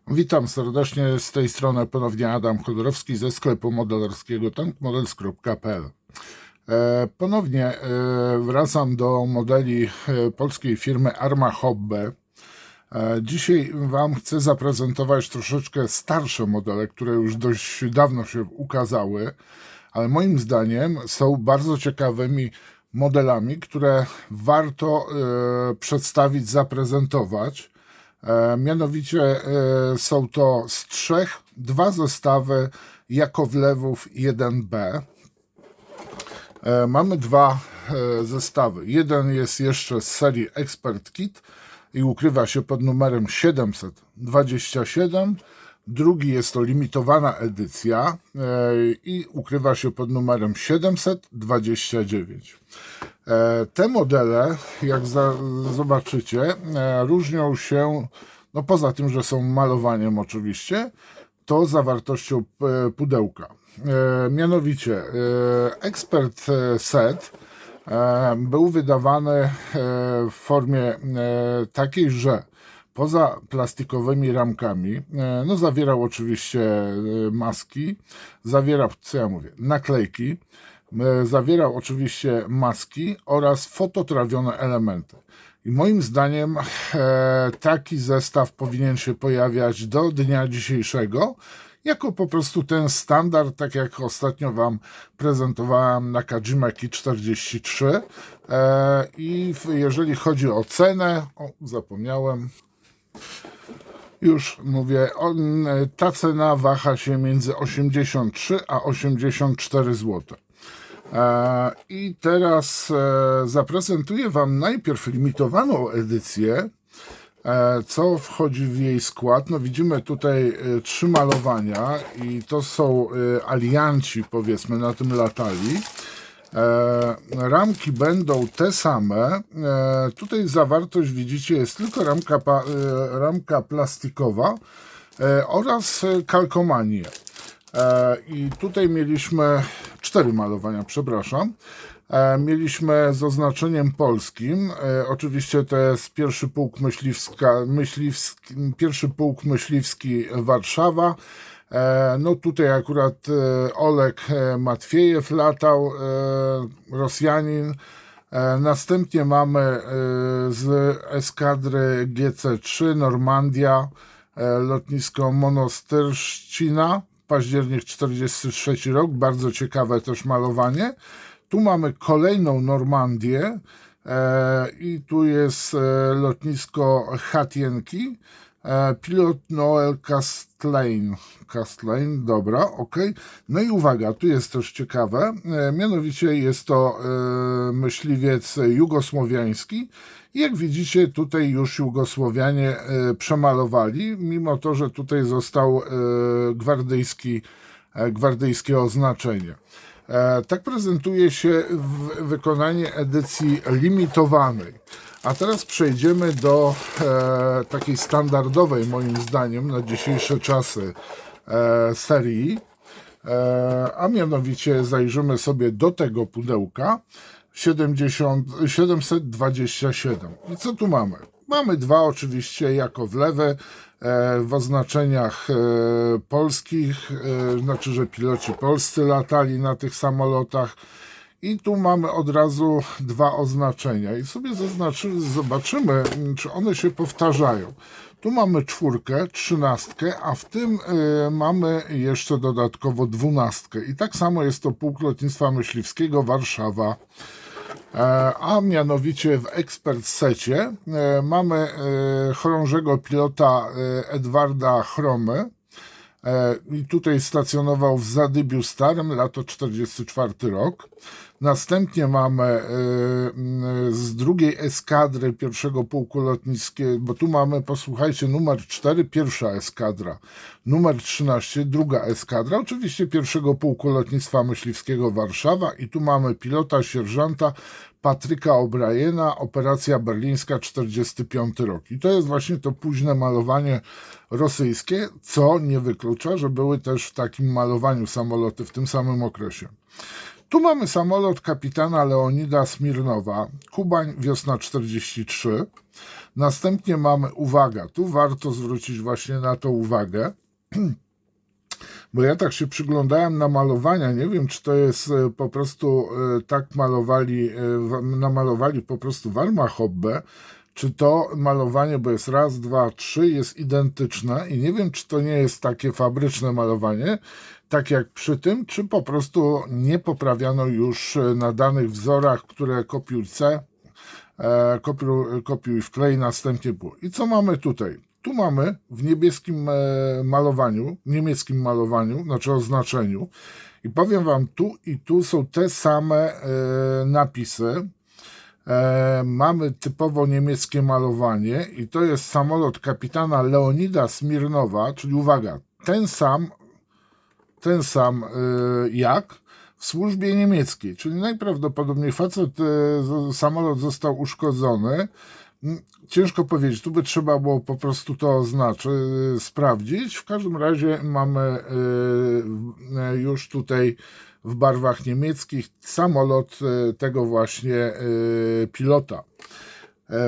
Witam serdecznie, z tej strony ponownie Adam Chodorowski ze sklepu modelarskiego tankmodels.pl. Ponownie wracam do modeli polskiej firmy Arma Hobby. Dzisiaj Wam chcę zaprezentować troszeczkę starsze modele, które już dość dawno się ukazały, ale moim zdaniem są bardzo ciekawymi modelami, które warto przedstawić, zaprezentować. Mianowicie są to z trzech, dwa zestawy Jakowlewów 1B. Mamy dwa zestawy. Jeden jest jeszcze z serii Expert Kit i ukrywa się pod numerem 727. Drugi jest to limitowana edycja i ukrywa się pod numerem 729. Te modele, jak zobaczycie, różnią się, no poza tym, że są malowaniem oczywiście, to zawartością pudełka. Mianowicie Expert Set był wydawany w formie takiej, że poza plastikowymi ramkami, no zawierał oczywiście maski, zawierał, co ja mówię, naklejki, zawierał oczywiście maski oraz fototrawione elementy. I moim zdaniem taki zestaw powinien się pojawiać do dnia dzisiejszego, jako po prostu ten standard, tak jak ostatnio Wam prezentowałem na Kajimeki 43. I jeżeli chodzi o cenę, zapomniałem, już mówię, ta cena waha się między 83 a 84 zł. I teraz zaprezentuję Wam najpierw limitowaną edycję, co wchodzi w jej skład. No widzimy tutaj trzy malowania i to są alianci, powiedzmy, na tym latali. Ramki będą te same. Tutaj zawartość, widzicie, jest tylko ramka plastikowa oraz kalkomanie. I tutaj mieliśmy cztery malowania, przepraszam. Mieliśmy z oznaczeniem polskim. Oczywiście to jest pierwszy pułk myśliwski Warszawa. No tutaj akurat Oleg Matwiejew latał, Rosjanin. Następnie mamy z eskadry GC3 Normandia, lotnisko Monastyrszcina, październik 43 rok, bardzo ciekawe też malowanie. Tu mamy kolejną Normandię i tu jest lotnisko Chatienki, pilot Noel Castlein, dobra, ok. No i uwaga, tu jest też ciekawe, mianowicie jest to myśliwiec jugosłowiański. I jak widzicie, tutaj już Jugosłowianie przemalowali, mimo to, że tutaj został gwardyjskie oznaczenie. Tak prezentuje się wykonanie edycji limitowanej. A teraz przejdziemy do takiej standardowej, moim zdaniem, na dzisiejsze czasy serii. A mianowicie zajrzymy sobie do tego pudełka 727. I co tu mamy? Mamy dwa oczywiście Jakowlewy w oznaczeniach polskich, znaczy, że piloci polscy latali na tych samolotach. I tu mamy od razu dwa oznaczenia i sobie zobaczymy, czy one się powtarzają. Tu mamy czwórkę, 13, a w tym mamy jeszcze dodatkowo 12. I tak samo jest to Pułk Lotnictwa Myśliwskiego Warszawa. A mianowicie w Expert Secie mamy chorążego pilota Edwarda Chromy. I tutaj stacjonował w Zadybiu Starym, lato 44 rok. Następnie mamy z drugiej eskadry pierwszego pułku lotnickiego, bo tu mamy, posłuchajcie, numer 4, pierwsza eskadra, numer 13, druga eskadra, oczywiście pierwszego pułku lotnictwa myśliwskiego Warszawa i tu mamy pilota sierżanta Patryka O'Briena, operacja berlińska 45 rok. I to jest właśnie to późne malowanie rosyjskie, co nie wyklucza, że były też w takim malowaniu samoloty w tym samym okresie. Tu mamy samolot kapitana Leonida Smirnowa, Kubań, wiosna 43. Następnie mamy, uwaga, tu warto zwrócić właśnie na to uwagę, bo ja tak się przyglądałem na malowania, nie wiem, czy to jest po prostu tak namalowali po prostu Warma Hobbe, czy to malowanie, bo jest raz, dwa, trzy, jest identyczne i nie wiem, czy to nie jest takie fabryczne malowanie, tak jak przy tym, czy po prostu nie poprawiano już na danych wzorach, które kopiuj C, kopiuj wklej, następnie było. I co mamy tutaj? Tu mamy w niebieskim malowaniu, niemieckim malowaniu, znaczy oznaczeniu, i powiem wam, tu i tu są te same napisy. Mamy typowo niemieckie malowanie i to jest samolot kapitana Leonida Smirnowa, czyli uwaga, ten sam jak w służbie niemieckiej, czyli najprawdopodobniej samolot został uszkodzony. Ciężko powiedzieć, tu by trzeba było po prostu to sprawdzić. W każdym razie mamy już tutaj w barwach niemieckich samolot tego właśnie pilota.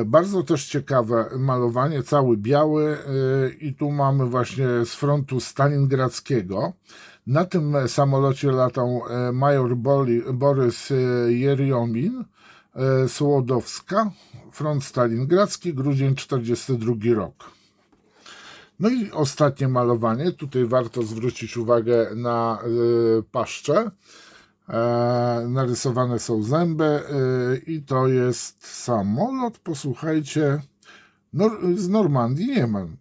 Bardzo też ciekawe malowanie, cały biały i tu mamy właśnie z frontu stalingradzkiego. Na tym samolocie latał major Borys Jerjomin, Sołodowska, front stalingradzki, grudzień 1942 rok. No i ostatnie malowanie, tutaj warto zwrócić uwagę na paszczę. Narysowane są zęby i to jest samolot, posłuchajcie, z Normandii, Niemen.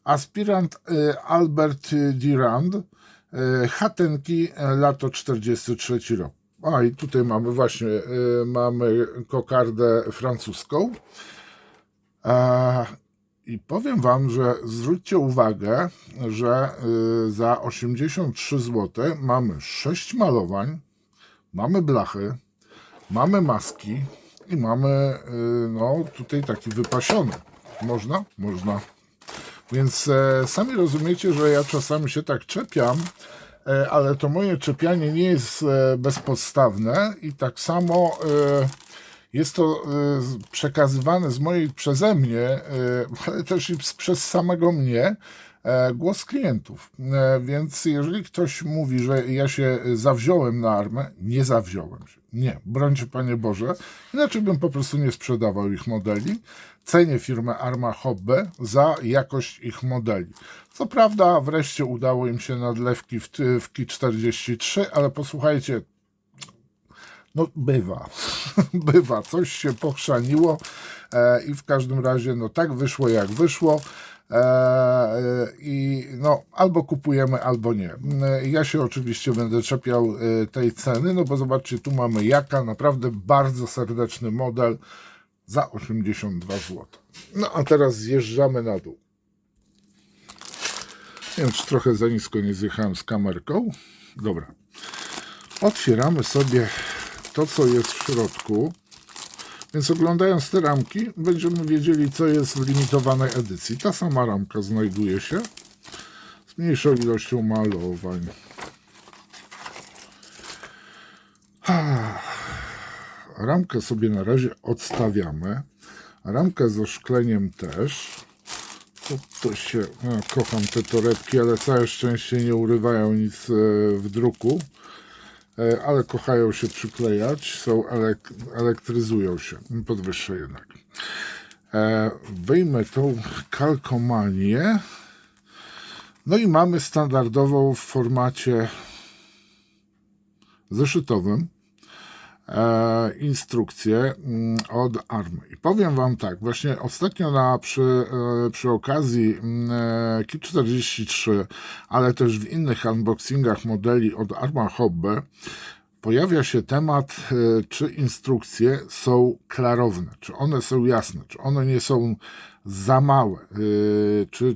Aspirant Albert Durand, Hatenki, lato 43 rok. A i tutaj mamy właśnie, mamy kokardę francuską. I powiem wam, że zwróćcie uwagę, że za 83 zł mamy 6 malowań, mamy blachy, mamy maski i mamy no tutaj taki wypasiony. Można? Można. Więc sami rozumiecie, że ja czasami się tak czepiam, ale to moje czepianie nie jest bezpodstawne i tak samo jest to przekazywane przeze mnie, ale też i przez samego mnie, głos klientów. Więc jeżeli ktoś mówi, że ja się zawziąłem na Armę, nie zawziąłem się. Nie, brońcie Panie Boże. Inaczej bym po prostu nie sprzedawał ich modeli. Cenię firmę Arma Hobbe za jakość ich modeli. Co prawda wreszcie udało im się nadlewki w Ki-43, ale posłuchajcie, no bywa, bywa, coś się pochrzaniło i w każdym razie no tak wyszło jak wyszło i no albo kupujemy, albo nie. Ja się oczywiście będę czepiał tej ceny, no bo zobaczcie, tu mamy Jaka, naprawdę bardzo serdeczny model za 82 zł. No a teraz zjeżdżamy na dół. Nie wiem, czy trochę za nisko nie zjechałem z kamerką. Dobra. Otwieramy sobie to, co jest w środku. Więc oglądając te ramki, będziemy wiedzieli, co jest w limitowanej edycji. Ta sama ramka znajduje się z mniejszą ilością malowań. Ramkę sobie na razie odstawiamy. Ramkę ze szkleniem też. To się... kocham te torebki, ale całe szczęście nie urywają nic w druku. Ale kochają się przyklejać, elektryzują się, podwyższę jednak. Wyjmę tą kalkomanię, no i mamy standardową w formacie zeszytowym instrukcję od Army. I powiem wam tak, właśnie ostatnio przy okazji Ki-43, ale też w innych unboxingach modeli od Arma Hobbe pojawia się temat, czy instrukcje są klarowne, czy one są jasne, czy one nie są za małe,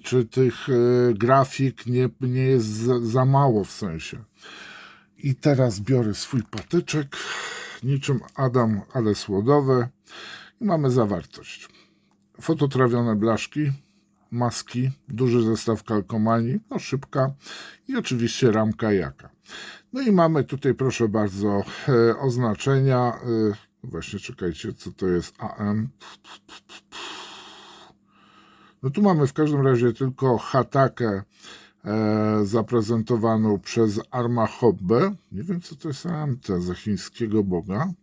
czy tych grafik nie jest za mało w sensie. I teraz biorę swój patyczek, niczym Adam, ale słodowe, i mamy zawartość. Fototrawione blaszki, maski, duży zestaw kalkomanii, no szybka i oczywiście ramka Jaka. No i mamy tutaj, proszę bardzo, oznaczenia. Właśnie czekajcie, co to jest AM. No tu mamy w każdym razie tylko Hatakę zaprezentowaną przez Arma Hobbę. Nie wiem, co to jest AMT za chińskiego boga.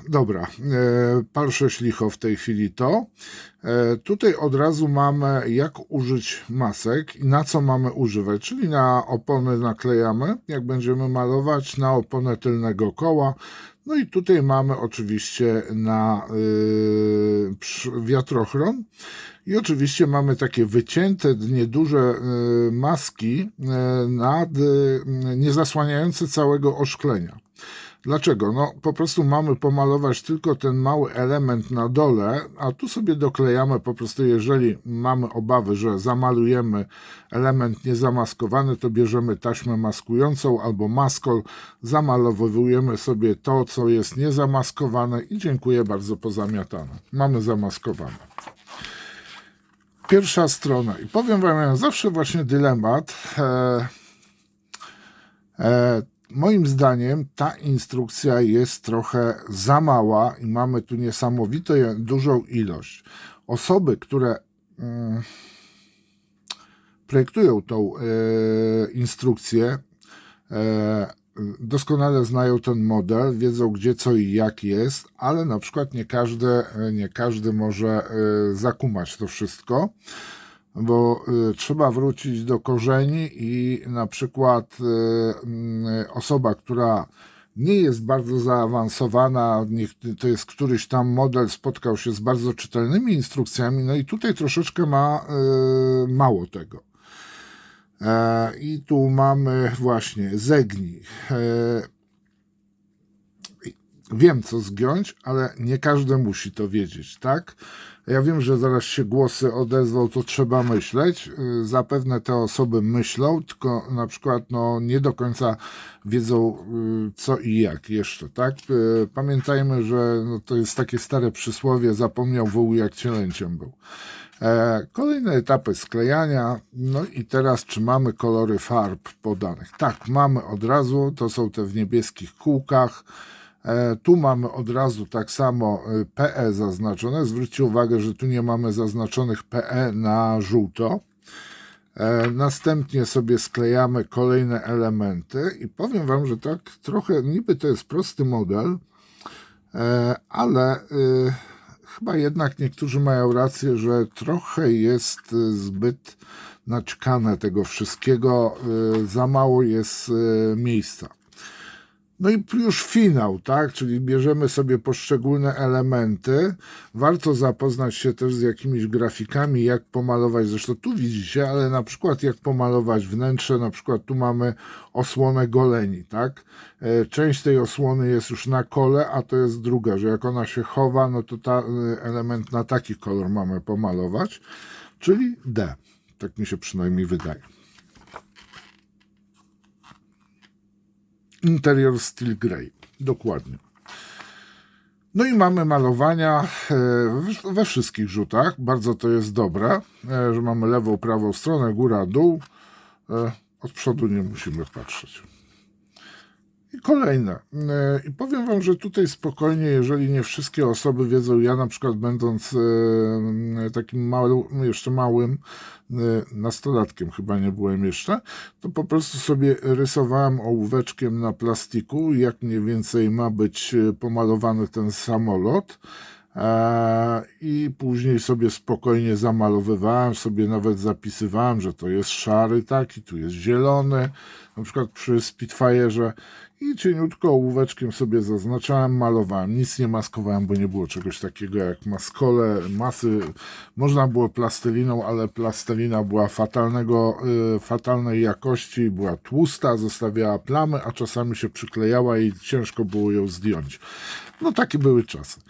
Dobra, palszę licho w tej chwili to. Tutaj od razu mamy, jak użyć masek i na co mamy używać, czyli na opony naklejamy, jak będziemy malować, na oponę tylnego koła. No i tutaj mamy oczywiście na wiatrochron i oczywiście mamy takie wycięte, nieduże maski nie zasłaniające całego oszklenia. Dlaczego? No po prostu mamy pomalować tylko ten mały element na dole, a tu sobie doklejamy po prostu, jeżeli mamy obawy, że zamalujemy element niezamaskowany, to bierzemy taśmę maskującą albo maskol, zamalowujemy sobie to, co jest niezamaskowane i dziękuję bardzo, pozamiatane. Mamy zamaskowane. Pierwsza strona i powiem wam, ja zawsze właśnie dylemat. Moim zdaniem ta instrukcja jest trochę za mała i mamy tu niesamowitą dużą ilość. Osoby, które projektują tą instrukcję, doskonale znają ten model, wiedzą gdzie, co i jak jest, ale na przykład nie każdy może zakumać to wszystko, bo trzeba wrócić do korzeni i na przykład osoba, która nie jest bardzo zaawansowana, to jest któryś tam model, spotkał się z bardzo czytelnymi instrukcjami, no i tutaj troszeczkę ma mało tego. I tu mamy właśnie zegnij. Wiem, co zgiąć, ale nie każdy musi to wiedzieć, tak? Ja wiem, że zaraz się głosy odezwą, to trzeba myśleć. Zapewne te osoby myślą, tylko na przykład no, nie do końca wiedzą co i jak jeszcze, tak? Pamiętajmy, że no, to jest takie stare przysłowie, zapomniał wół jak cielęciem był. Kolejne etapy sklejania, no i teraz czy mamy kolory farb podanych? Tak, mamy od razu, to są te w niebieskich kółkach. Tu mamy od razu tak samo PE zaznaczone. Zwróćcie uwagę, że tu nie mamy zaznaczonych PE na żółto. Następnie sobie sklejamy kolejne elementy i powiem wam, że tak trochę, niby to jest prosty model, ale chyba jednak niektórzy mają rację, że trochę jest zbyt naćkane tego wszystkiego, za mało jest miejsca. No i już finał, tak? Czyli bierzemy sobie poszczególne elementy. Warto zapoznać się też z jakimiś grafikami, jak pomalować. Zresztą tu widzicie, ale na przykład jak pomalować wnętrze. Na przykład tu mamy osłonę goleni, tak? Część tej osłony jest już na kole, a to jest druga, że jak ona się chowa, no to ta element na taki kolor mamy pomalować, czyli D. Tak mi się przynajmniej wydaje. Interior Steel Grey, dokładnie. No i mamy malowania we wszystkich rzutach, bardzo to jest dobre, że mamy lewą, prawą stronę, góra, dół, od przodu nie musimy patrzeć. I kolejne. I powiem wam, że tutaj spokojnie, jeżeli nie wszystkie osoby wiedzą, ja na przykład będąc takim jeszcze małym nastolatkiem, chyba nie byłem jeszcze, to po prostu sobie rysowałem ołóweczkiem na plastiku, jak mniej więcej ma być pomalowany ten samolot. I później sobie spokojnie zamalowywałem, sobie nawet zapisywałem, że to jest szary taki, tu jest zielony, na przykład przy Spitfire'ze i cieniutko ołóweczkiem sobie zaznaczałem, malowałem, nic nie maskowałem, bo nie było czegoś takiego jak maskole, masy, można było plasteliną, ale plastelina była fatalnej jakości, była tłusta, zostawiała plamy, a czasami się przyklejała i ciężko było ją zdjąć. No takie były czasy.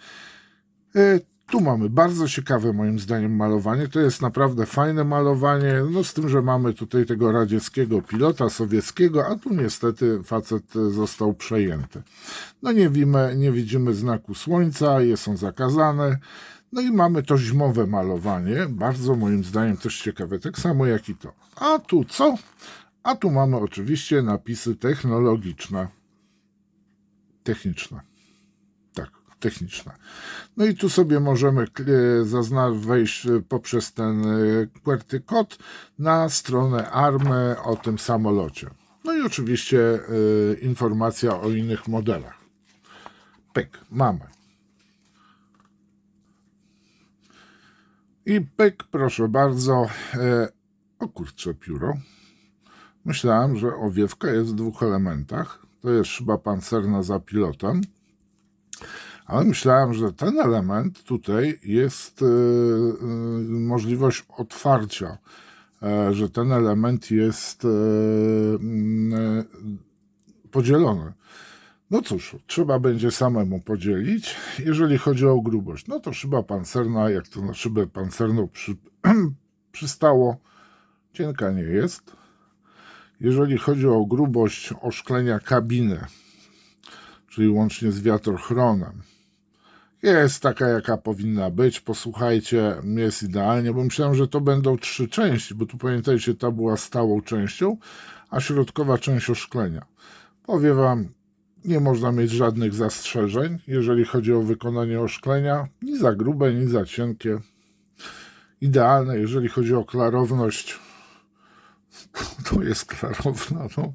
Tu mamy bardzo ciekawe moim zdaniem malowanie, to jest naprawdę fajne malowanie, no z tym, że mamy tutaj tego radzieckiego pilota sowieckiego, a tu niestety facet został przejęty. No nie widzimy znaku słońca, jest on zakazany, no i mamy to zimowe malowanie, bardzo moim zdaniem też ciekawe, tak samo jak i to. A tu co? A tu mamy oczywiście napisy techniczne. Tak. techniczne. No i tu sobie możemy wejść poprzez ten QWERTY kod na stronę ARMY o tym samolocie. No i oczywiście informacja o innych modelach. Pyk, mamy. I pyk, proszę bardzo. O kurczę, pióro. Myślałem, że owiewka jest w 2 elementach. To jest szyba pancerna za pilotem. Ale myślałem, że ten element tutaj jest możliwość otwarcia, że ten element jest podzielony. No cóż, trzeba będzie samemu podzielić. Jeżeli chodzi o grubość, no to szyba pancerna, jak to na szybę pancerną przystało, cienka nie jest. Jeżeli chodzi o grubość oszklenia kabiny, czyli łącznie z wiatrochronem, jest taka, jaka powinna być. Posłuchajcie, jest idealnie, bo myślałem, że to będą 3 części, bo tu pamiętajcie, ta była stałą częścią, a środkowa część oszklenia. Powiem wam, nie można mieć żadnych zastrzeżeń, jeżeli chodzi o wykonanie oszklenia, ni za grube, ni za cienkie. Idealne, jeżeli chodzi o klarowność, to jest klarowna, no.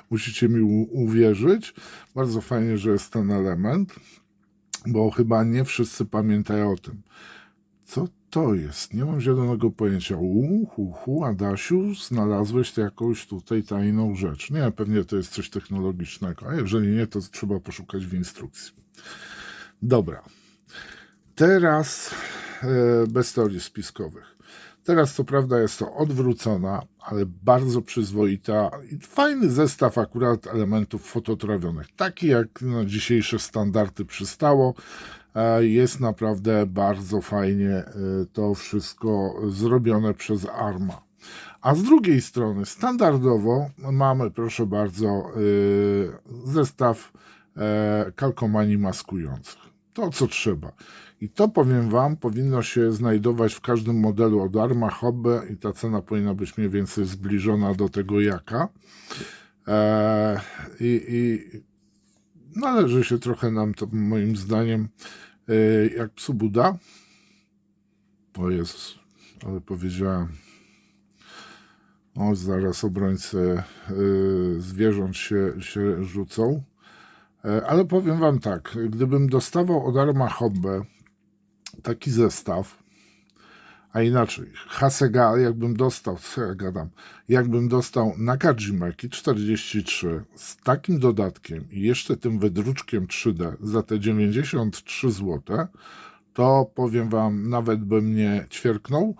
Musicie mi uwierzyć. Bardzo fajnie, że jest ten element, bo chyba nie wszyscy pamiętają o tym. Co to jest? Nie mam zielonego pojęcia. Adasiu, znalazłeś jakąś tutaj tajną rzecz. Nie, pewnie to jest coś technologicznego, a jeżeli nie, to trzeba poszukać w instrukcji. Dobra. Teraz bez teorii spiskowych. Teraz co prawda jest to odwrócona, ale bardzo przyzwoita i fajny zestaw akurat elementów fototrawionych. Taki jak na dzisiejsze standardy przystało. Jest naprawdę bardzo fajnie to wszystko zrobione przez ARMA. A z drugiej strony standardowo mamy, proszę bardzo, zestaw kalkomanii maskujących. To co trzeba. I to, powiem wam, powinno się znajdować w każdym modelu od ARMA, Hobby i ta cena powinna być mniej więcej zbliżona do tego jaka. Należy się trochę nam to, moim zdaniem, jak psu Buda. O Jezus, ale powiedziałem. O, zaraz obrońcy zwierząt się rzucą. Ale powiem wam tak, gdybym dostawał od ARMA Hobby taki zestaw, a inaczej, Hasega, jakbym dostał Nakajimaki 43 z takim dodatkiem i jeszcze tym wydruczkiem 3D za te 93 zł, to powiem wam, nawet bym nie ćwierknął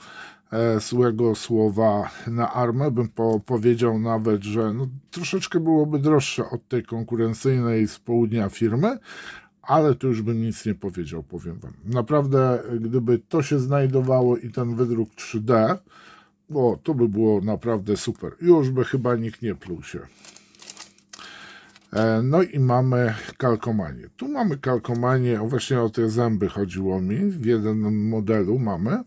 złego słowa na ARMę, bym powiedział nawet, że no, troszeczkę byłoby droższe od tej konkurencyjnej z południa firmy, ale to już bym nic nie powiedział, powiem wam. Naprawdę, gdyby to się znajdowało i ten wydruk 3D, to by było naprawdę super. Już by chyba nikt nie pluł się. No i mamy kalkomanię. Tu mamy kalkomanię, właśnie o te zęby chodziło mi, w jednym modelu mamy.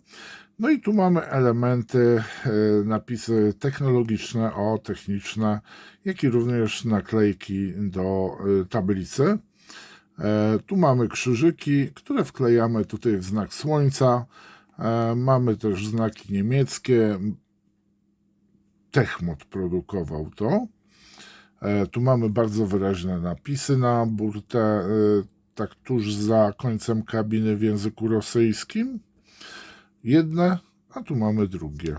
No i tu mamy elementy, napisy technologiczne, techniczne, jak i również naklejki do tablicy. Tu mamy krzyżyki, które wklejamy tutaj w znak słońca. Mamy też znaki niemieckie. Techmod produkował to. Tu mamy bardzo wyraźne napisy na burtę, tak tuż za końcem kabiny w języku rosyjskim. Jedne, a tu mamy drugie.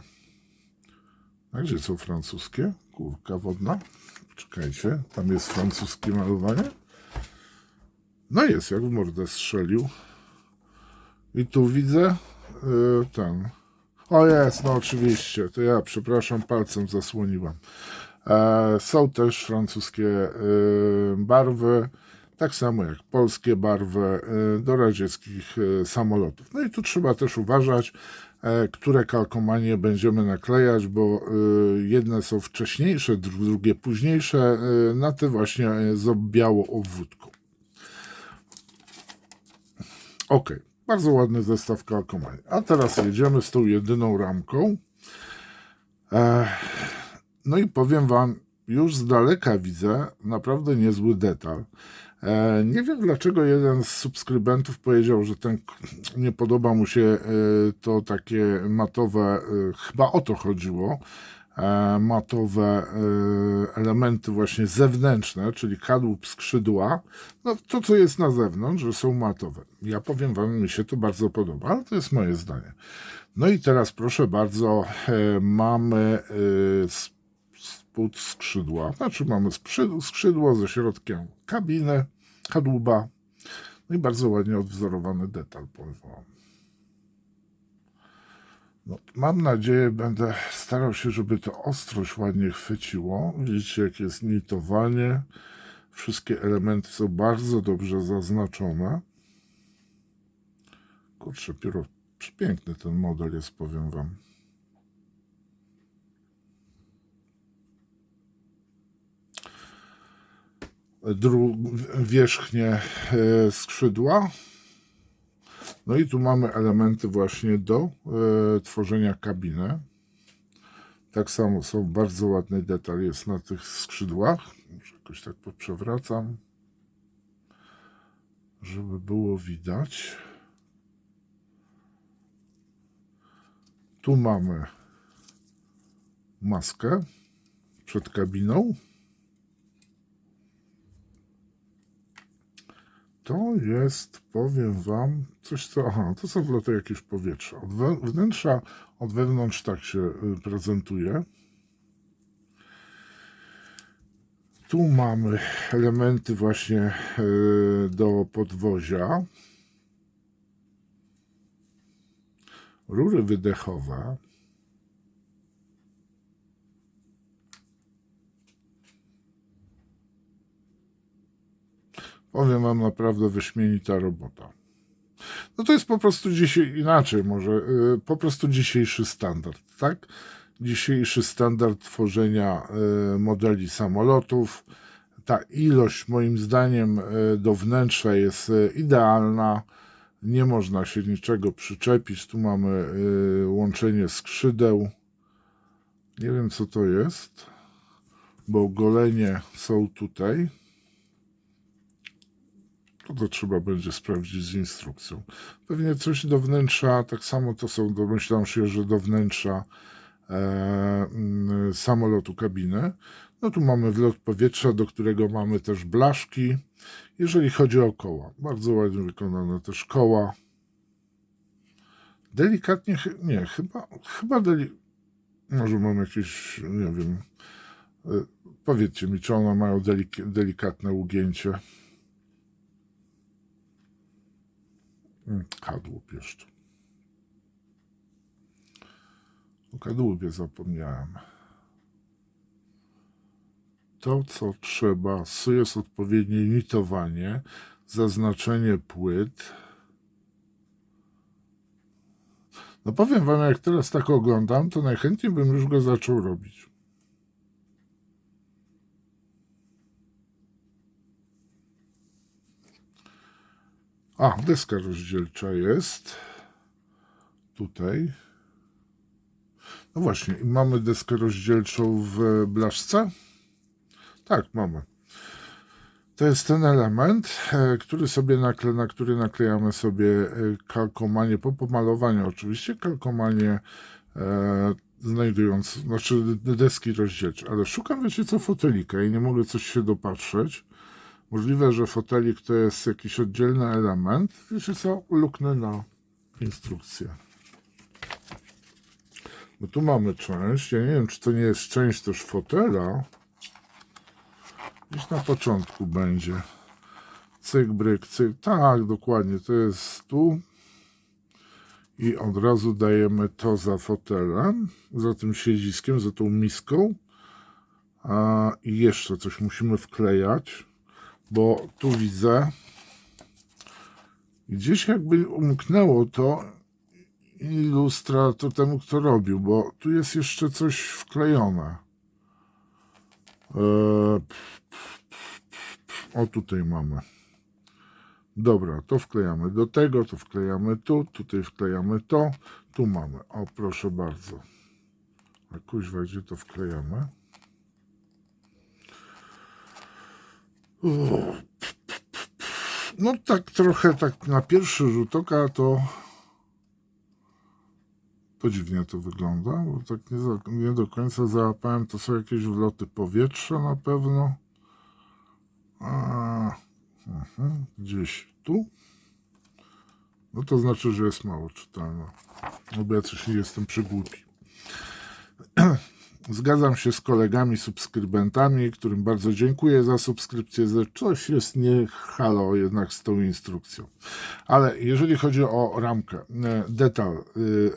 A gdzie są francuskie? Kurka wodna. Czekajcie, tam jest francuskie malowanie. No jest, jak w mordę strzelił. I tu widzę ten. O jest, no oczywiście. To ja, przepraszam, palcem zasłoniłam. Są też francuskie barwy, tak samo jak polskie barwy do radzieckich samolotów. No i tu trzeba też uważać, które kalkomanie będziemy naklejać, bo jedne są wcześniejsze, drugie późniejsze, na te właśnie z białą obwódką. Ok, bardzo ładny zestaw kalkomanii. A teraz jedziemy z tą jedyną ramką. No i powiem wam, już z daleka widzę naprawdę niezły detal. Nie wiem, dlaczego jeden z subskrybentów powiedział, że nie podoba mu się to takie matowe, chyba o to chodziło, matowe elementy właśnie zewnętrzne, czyli kadłub, skrzydła, no to co jest na zewnątrz, że są matowe. Ja powiem wam, mi się to bardzo podoba, ale to jest moje zdanie. No i teraz proszę bardzo, mamy spód skrzydła, znaczy mamy skrzydło ze środkiem kabiny, kadłuba, no i bardzo ładnie odwzorowany detal, powiem wam. No, mam nadzieję, będę starał się, żeby to ostrość ładnie chwyciło. Widzicie, jakie jest nitowanie. Wszystkie elementy są bardzo dobrze zaznaczone. Kurczę, przepiękny ten model jest, powiem wam. Wierzchnie skrzydła. No i tu mamy elementy właśnie do tworzenia kabiny. Tak samo są bardzo ładny detal jest na tych skrzydłach. Może jakoś tak poprzewracam, żeby było widać. Tu mamy maskę przed kabiną. To jest, powiem wam, coś co... Aha, to są wloty jakieś powietrza. Od wewnątrz tak się prezentuje. Tu mamy elementy właśnie do podwozia. Rury wydechowe. Powiem wam, naprawdę wyśmienita robota. No to jest po prostu dzisiaj inaczej, może po prostu dzisiejszy standard, tak? Dzisiejszy standard tworzenia modeli samolotów. Ta ilość, moim zdaniem, do wnętrza jest idealna. Nie można się niczego przyczepić. Tu mamy łączenie skrzydeł. Nie wiem, co to jest, bo golenie są tutaj. To trzeba będzie sprawdzić z instrukcją. Pewnie coś do wnętrza, tak samo to są, domyślam się, że do wnętrza samolotu kabiny. No tu mamy wlot powietrza, do którego mamy też blaszki. Jeżeli chodzi o koła, bardzo ładnie wykonane też koła. Delikatnie, nie, chyba może mam jakieś, nie wiem, powiedzcie mi, czy one mają delikatne ugięcie. Kadłub jeszcze. O kadłubie zapomniałem. To, co trzeba, jest odpowiednie nitowanie, zaznaczenie płyt. No powiem wam, jak teraz tak oglądam, to najchętniej bym już go zaczął robić. A, deska rozdzielcza jest tutaj. No właśnie, i mamy deskę rozdzielczą w blaszce? Tak, mamy. To jest ten element, który sobie na który naklejamy sobie kalkomanię po pomalowaniu. Oczywiście kalkomanię znajdując, znaczy deski rozdzielcze, ale szukam, wiecie co, fotelika i nie mogę coś się dopatrzeć. Możliwe, że fotelik to jest jakiś oddzielny element. Wiecie co, luknę na instrukcję. Bo tu mamy część, ja nie wiem, czy to nie jest część też fotela. Gdzieś na początku będzie. Cyk, bryk, cyk. Tak, dokładnie, to jest tu. I od razu dajemy to za fotelem, za tym siedziskiem, za tą miską. I jeszcze coś musimy wklejać, bo tu widzę, gdzieś jakby umknęło to temu, kto robił, bo tu jest jeszcze coś wklejone. O, tutaj mamy. Dobra, to wklejamy do tego, to wklejamy tu, tutaj wklejamy to, tu mamy. O, proszę bardzo. A kuźwa, gdzie to wklejamy? No tak trochę tak na pierwszy rzut oka to dziwnie to wygląda, bo tak nie do końca załapałem, to są jakieś wloty powietrza na pewno. Gdzieś tu. No to znaczy, że jest mało czytelna. Bo ja coś nie jestem przygłupi. Zgadzam się z kolegami subskrybentami, którym bardzo dziękuję za subskrypcję, że coś jest nie halo jednak z tą instrukcją. Ale jeżeli chodzi o ramkę, detal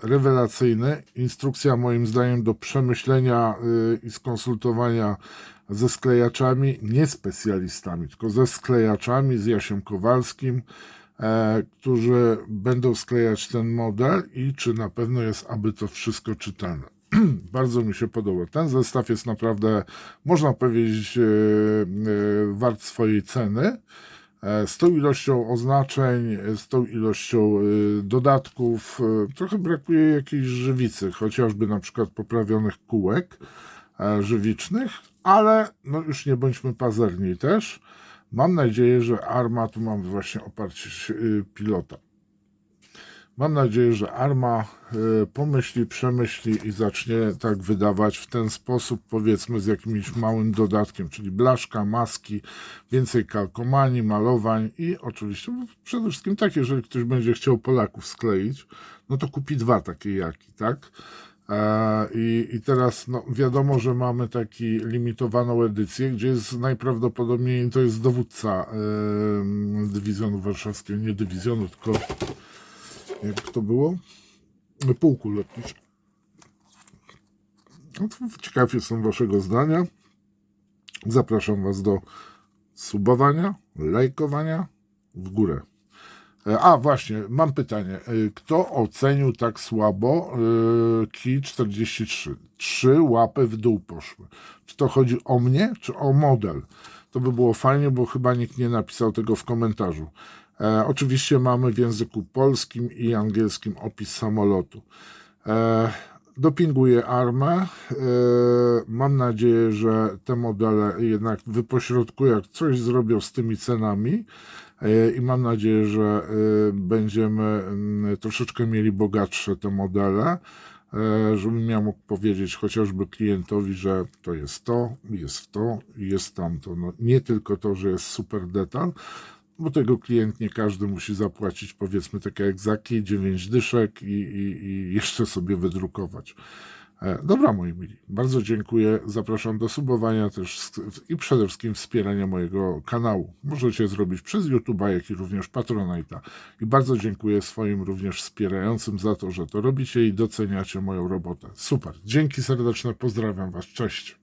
rewelacyjny, instrukcja moim zdaniem do przemyślenia i skonsultowania ze sklejaczami, nie specjalistami, tylko ze sklejaczami, z Jasiem Kowalskim, którzy będą sklejać ten model i czy na pewno jest aby to wszystko czytelne. Bardzo mi się podoba. Ten zestaw jest naprawdę, można powiedzieć, wart swojej ceny. Z tą ilością oznaczeń, z tą ilością dodatków. Trochę brakuje jakiejś żywicy, chociażby na przykład poprawionych kółek żywicznych, ale no już nie bądźmy pazerni też. Mam nadzieję, że Arma, tu mam właśnie oparcie pilota. Mam nadzieję, że Arma pomyśli, przemyśli i zacznie tak wydawać w ten sposób, powiedzmy z jakimś małym dodatkiem, czyli blaszka, maski, więcej kalkomanii, malowań i oczywiście przede wszystkim tak, jeżeli ktoś będzie chciał Polaków skleić, no to kupi dwa takie jaki, tak? I teraz no, wiadomo, że mamy taką limitowaną edycję, gdzie jest najprawdopodobniej, to jest dowódca dywizjonu warszawskiego, nie dywizjonu, tylko jak to było? Pułku lotniczego. No ciekaw jestem waszego zdania. Zapraszam was do subowania, lajkowania w górę. A właśnie, mam pytanie. Kto ocenił tak słabo Ki 43? 3 łapy w dół poszły. Czy to chodzi o mnie, czy o model? To by było fajnie, bo chyba nikt nie napisał tego w komentarzu. Oczywiście mamy w języku polskim i angielskim opis samolotu. Dopinguję Armę. Mam nadzieję, że te modele jednak wypośrodkują, jak coś zrobią z tymi cenami. I mam nadzieję, że będziemy troszeczkę mieli bogatsze te modele, żebym ja mógł powiedzieć chociażby klientowi, że to, jest tamto. No, nie tylko to, że jest super detal, bo tego klient nie każdy musi zapłacić, powiedzmy takie jak Zaki, 9 dyszek i jeszcze sobie wydrukować. Dobra, moi mili, bardzo dziękuję, zapraszam do subowania też i przede wszystkim wspierania mojego kanału. Możecie zrobić przez YouTube'a, jak i również Patronite'a. I bardzo dziękuję swoim również wspierającym za to, że to robicie i doceniacie moją robotę. Super, dzięki serdeczne, pozdrawiam was, cześć.